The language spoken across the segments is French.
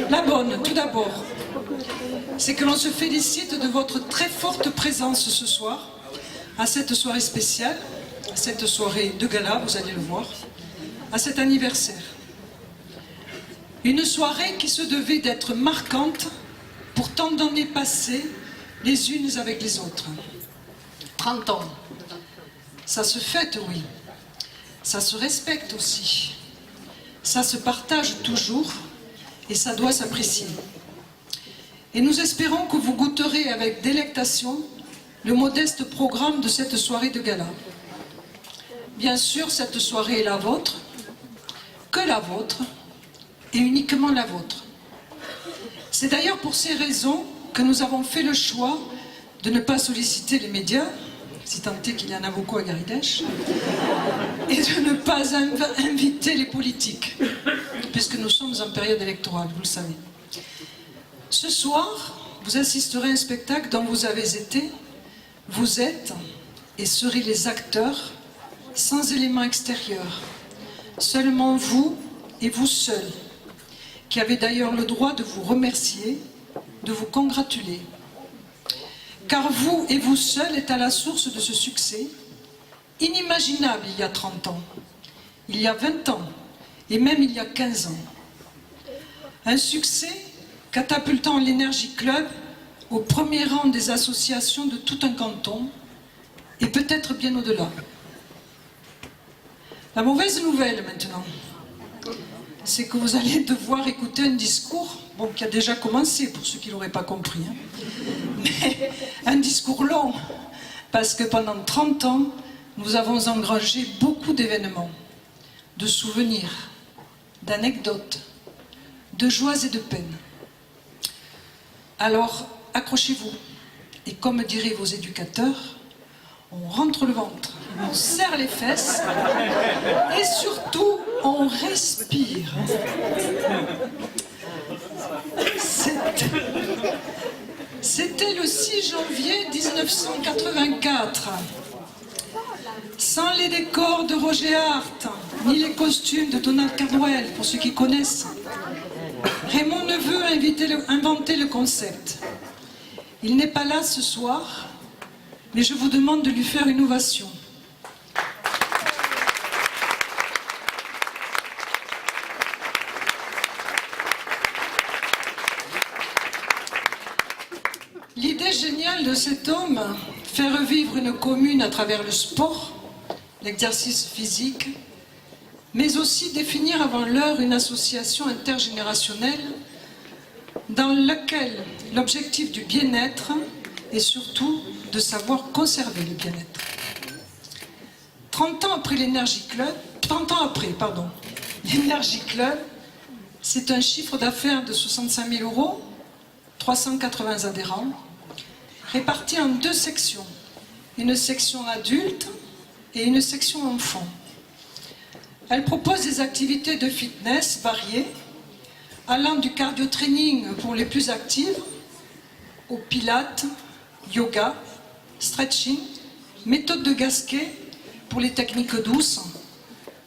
La bonne, tout d'abord, c'est que l'on se félicite de votre très forte présence ce soir, à cette soirée spéciale, à cette soirée de gala, vous allez le voir, à cet anniversaire. Une soirée qui se devait d'être marquante pour tant d'années passées les unes avec les autres. 30 ans. Ça se fête, oui. Ça se respecte aussi. Ça se partage toujours et ça doit s'apprécier. Et nous espérons que vous goûterez avec délectation le modeste programme de cette soirée de gala. Bien sûr, cette soirée est la vôtre, que la vôtre, et uniquement la vôtre. C'est d'ailleurs pour ces raisons que nous avons fait le choix de ne pas solliciter les médias, si tant est qu'il y en a beaucoup à Garidèche, et de ne pas inviter les politiques, puisque nous sommes en période électorale, vous le savez. Ce soir, vous assisterez à un spectacle dont vous avez été, vous êtes et serez les acteurs sans éléments extérieurs, seulement vous et vous seuls, qui avez d'ailleurs le droit de vous remercier, de vous congratuler. Car vous et vous seuls êtes à la source de ce succès, inimaginable il y a 30 ans, il y a 20 ans et même il y a 15 ans. Un succès catapultant l'Energy Club au premier rang des associations de tout un canton et peut-être bien au-delà. La mauvaise nouvelle maintenant, c'est que vous allez devoir écouter un discours, bon, qui a déjà commencé pour ceux qui ne l'auraient pas compris, hein, mais un discours long, parce que pendant 30 ans, nous avons engrangé beaucoup d'événements, de souvenirs, d'anecdotes, de joies et de peines. Alors, accrochez-vous, et comme diraient vos éducateurs, on rentre le ventre, on serre les fesses, et surtout, on respire. C'était le 6 janvier 1984. Sans les décors de Roger Hart, ni les costumes de Donald Cardwell, pour ceux qui connaissent, Raymond Neveu a inventé le concept. Il n'est pas là ce soir, mais je vous demande de lui faire une ovation. L'idée géniale de cet homme, faire revivre une commune à travers le sport, l'exercice physique, mais aussi définir avant l'heure une association intergénérationnelle dans laquelle l'objectif du bien-être est surtout de savoir conserver le bien-être. 30 ans après l'Energy Club, l'Energy Club, c'est un chiffre d'affaires de 65 000 €, 380 adhérents, répartis en 2 sections, une section adulte et une section enfant. Elle propose des activités de fitness variées, allant du cardio-training pour les plus actives, au pilates, yoga, stretching, méthode de Gasquet pour les techniques douces,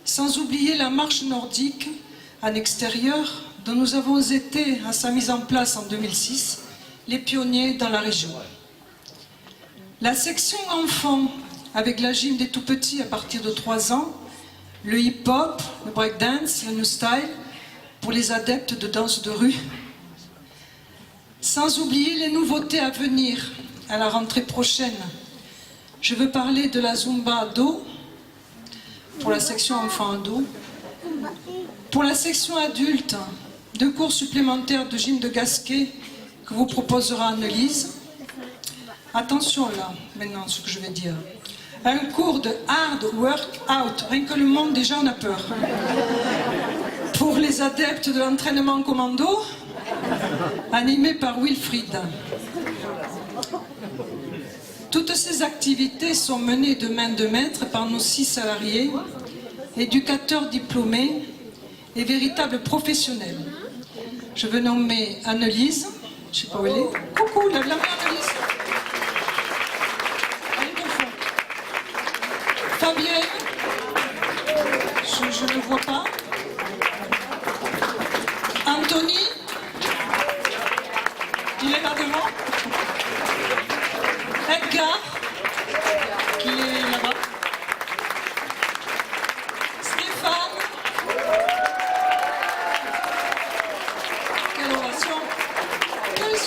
sans oublier la marche nordique en extérieur dont nous avons été, à sa mise en place en 2006, les pionniers dans la région. La section enfant, avec la gym des tout-petits à partir de 3 ans, le hip-hop, le breakdance, le new style, pour les adeptes de danse de rue. Sans oublier les nouveautés à venir à la rentrée prochaine. Je veux parler de la Zumba ado, pour la section enfant-ado. Pour la section adulte, 2 cours supplémentaires de gym de Gasquet que vous proposera Annelise. Attention là, maintenant, ce que je vais dire. Un cours de hard workout, rien que le monde déjà en a peur. Pour les adeptes de l'entraînement commando, animé par Wilfried. Toutes ces activités sont menées de main de maître par nos 6 salariés, éducateurs diplômés et véritables professionnels. Je veux nommer Annelise, je ne sais pas où elle est. Coucou, lève la main Annelise. Fabienne, je ne vois pas. Anthony,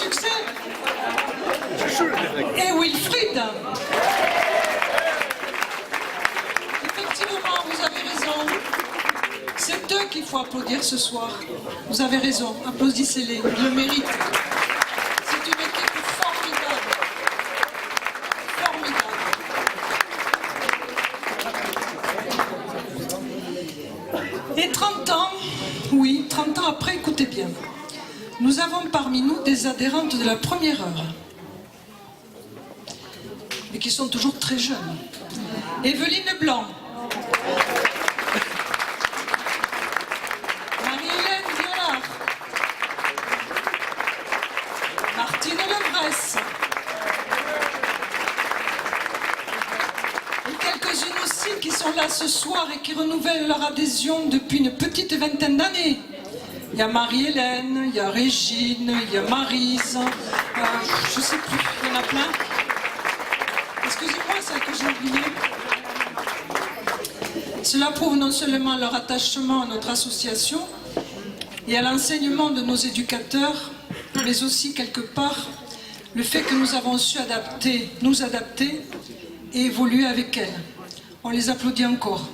succès. Et Wilfried. Effectivement, vous avez raison. C'est eux qu'il faut applaudir ce soir. Vous avez raison, applaudissez-les, ils le méritent. C'est une équipe formidable. Formidable. Et 30 ans, oui, 30 ans après, écoutez bien. Nous avons parmi nous des adhérentes de la première heure. Mais qui sont toujours très jeunes. Evelyne Blanc. Marie-Hélène Violard. Martine Levresse. Et quelques-unes aussi qui sont là ce soir et qui renouvellent leur adhésion depuis une petite vingtaine d'années. Il y a Marie-Hélène, il y a Régine, il y a Maryse, je ne sais plus, il y en a plein. Excusez-moi, celle que j'ai oubliée. Cela prouve non seulement leur attachement à notre association et à l'enseignement de nos éducateurs, mais aussi quelque part le fait que nous avons su nous adapter et évoluer avec elles. On les applaudit encore.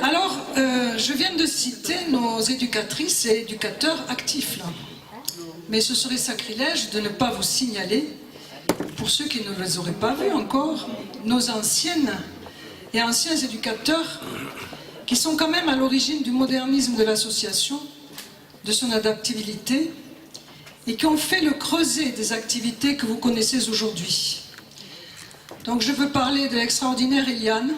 Alors, je viens de citer nos éducatrices et éducateurs actifs là. Mais ce serait sacrilège de ne pas vous signaler, pour ceux qui ne les auraient pas vus encore, nos anciennes et anciens éducateurs qui sont quand même à l'origine du modernisme de l'association, de son adaptabilité, et qui ont fait le creuset des activités que vous connaissez aujourd'hui. Donc je veux parler de l'extraordinaire Eliane,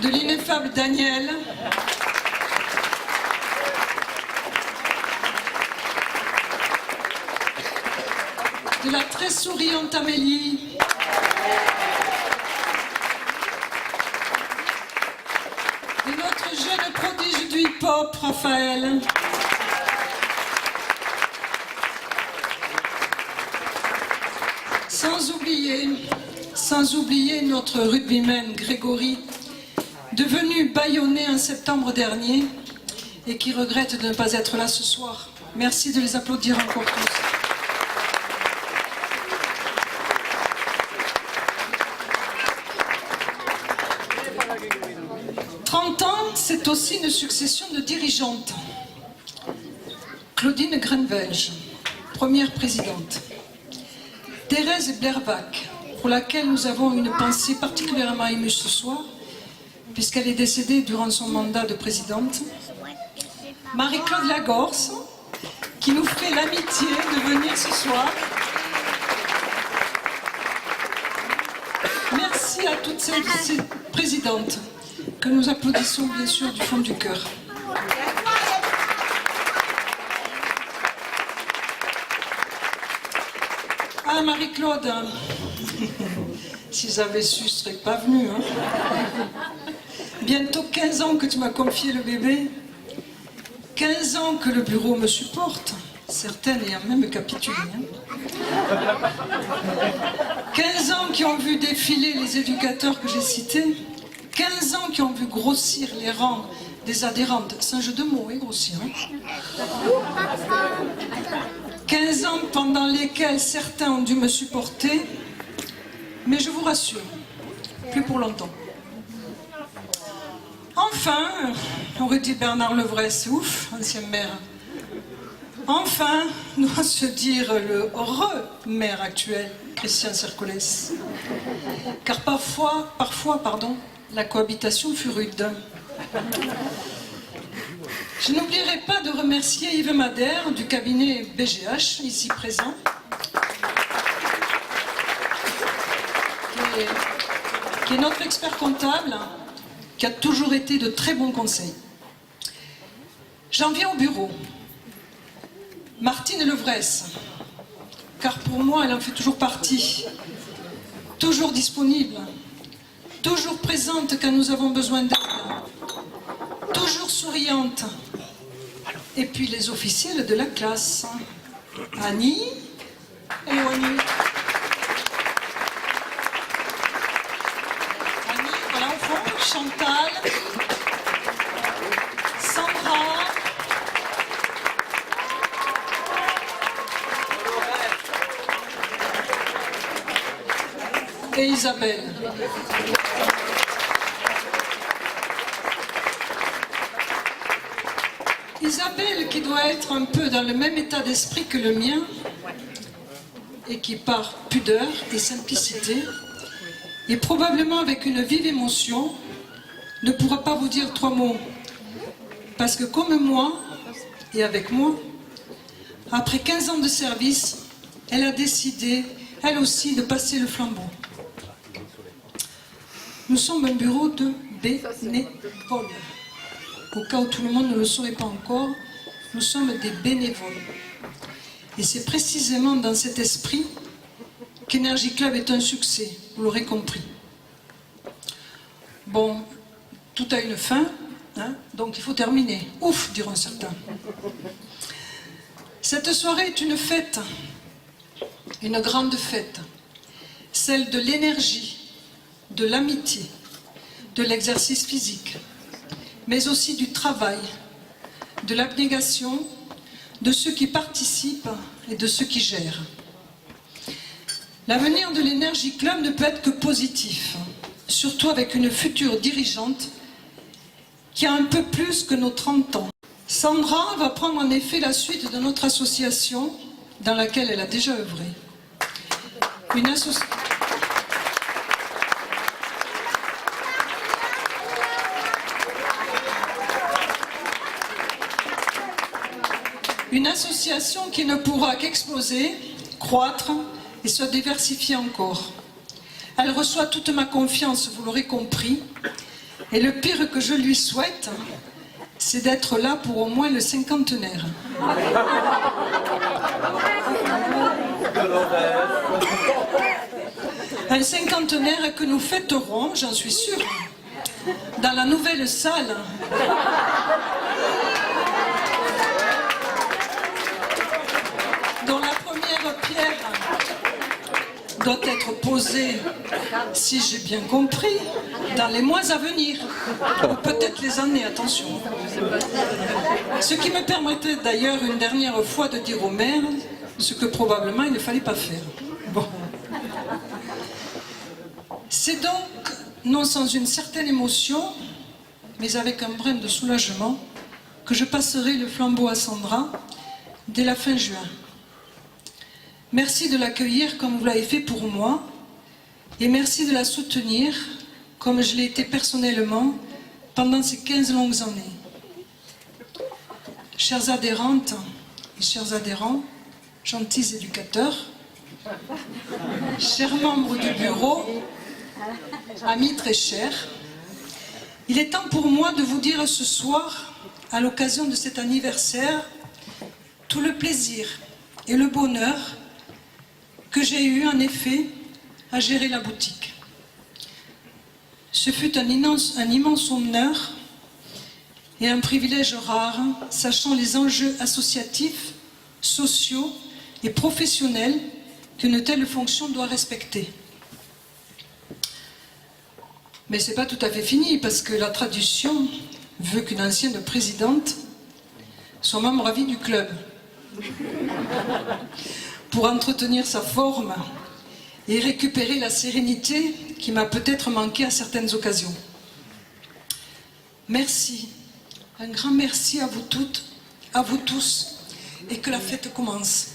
de l'ineffable Daniel, de la très souriante Amélie, de notre jeune prodige du hip-hop Raphaël, sans oublier notre rugbyman Grégory, devenu bâillonné en septembre dernier et qui regrette de ne pas être là ce soir. Merci de les applaudir encore tous. « 30 ans, c'est aussi une succession de dirigeantes. Claudine Grenvelge, première présidente. Thérèse Blerbach, pour laquelle nous avons une pensée particulièrement émue ce soir, puisqu'elle est décédée durant son mandat de présidente. Marie-Claude Lagorce, qui nous fait l'amitié de venir ce soir. Merci à toutes ces présidentes, que nous applaudissons bien sûr du fond du cœur. Ah Marie-Claude, si j'avais su, je ne serais pas venue. Hein. Bientôt 15 ans que tu m'as confié le bébé. 15 ans que le bureau me supporte. Certaines ayant même capitulé. Hein. 15 ans qui ont vu défiler les éducateurs que j'ai cités. 15 ans qui ont vu grossir les rangs des adhérentes. C'est un jeu de mots, hein, grossir. Hein. 15 ans pendant lesquels certains ont dû me supporter. Mais je vous rassure, plus pour longtemps. Enfin, aurait dit Bernard Levresse, ouf, ancien maire. Enfin, doit se dire le re-maire actuel, Christian Sercolès. Car parfois, la cohabitation fut rude. Je n'oublierai pas de remercier Yves Madère du cabinet BGH, ici présent, qui est notre expert comptable, qui a toujours été de très bons conseils. J'en viens au bureau. Martine Levresse, car pour moi elle en fait toujours partie, toujours disponible, toujours présente quand nous avons besoin d'elle, toujours souriante. Et puis les officiels de la classe. Annie. Hello Annie. Annie, voilà au fond. Chantal. Sandra. Et Isabelle. Isabelle, qui doit être un peu dans le même état d'esprit que le mien, et qui par pudeur et simplicité, et probablement avec une vive émotion, ne pourra pas vous dire 3 mots. Parce que comme moi, et avec moi, après 15 ans de service, elle a décidé, elle aussi, de passer le flambeau. Nous sommes un bureau de bénévoles. Au cas où tout le monde ne le saurait pas encore, nous sommes des bénévoles. Et c'est précisément dans cet esprit qu'Energy Club est un succès, vous l'aurez compris. Bon, tout a une fin, hein, donc il faut terminer. Ouf, diront certains. Cette soirée est une fête, une grande fête, celle de l'énergie, de l'amitié, de l'exercice physique, mais aussi du travail, de l'abnégation, de ceux qui participent et de ceux qui gèrent. L'avenir de l'Energy Club ne peut être que positif, surtout avec une future dirigeante qui a un peu plus que nos 30 ans. Sandra va prendre en effet la suite de notre association dans laquelle elle a déjà œuvré. Une association qui ne pourra qu'exploser, croître et se diversifier encore. Elle reçoit toute ma confiance, vous l'aurez compris, et le pire que je lui souhaite, c'est d'être là pour au moins le 50aire. Un 50aire que nous fêterons, j'en suis sûre, dans la nouvelle salle dont la première pierre doit être posée, si j'ai bien compris, dans les mois à venir, ou peut-être les années, attention. Ce qui me permettait d'ailleurs une dernière fois de dire au maire ce que probablement il ne fallait pas faire. Bon. C'est donc, non sans une certaine émotion, mais avec un brin de soulagement, que je passerai le flambeau à Sandra dès la fin juin. Merci de l'accueillir comme vous l'avez fait pour moi, et merci de la soutenir comme je l'ai été personnellement pendant ces 15 longues années. Chères adhérentes et chers adhérents, gentils éducateurs, chers membres du bureau, amis très chers, il est temps pour moi de vous dire ce soir, à l'occasion de cet anniversaire, tout le plaisir et le bonheur que j'ai eu en effet à gérer la boutique. Ce fut un immense honneur et un privilège rare, sachant les enjeux associatifs, sociaux et professionnels qu'une telle fonction doit respecter. Mais ce n'est pas tout à fait fini, parce que la tradition veut qu'une ancienne présidente soit membre à vie du club, pour entretenir sa forme et récupérer la sérénité qui m'a peut-être manqué à certaines occasions. Merci, un grand merci à vous toutes, à vous tous, et que la fête commence.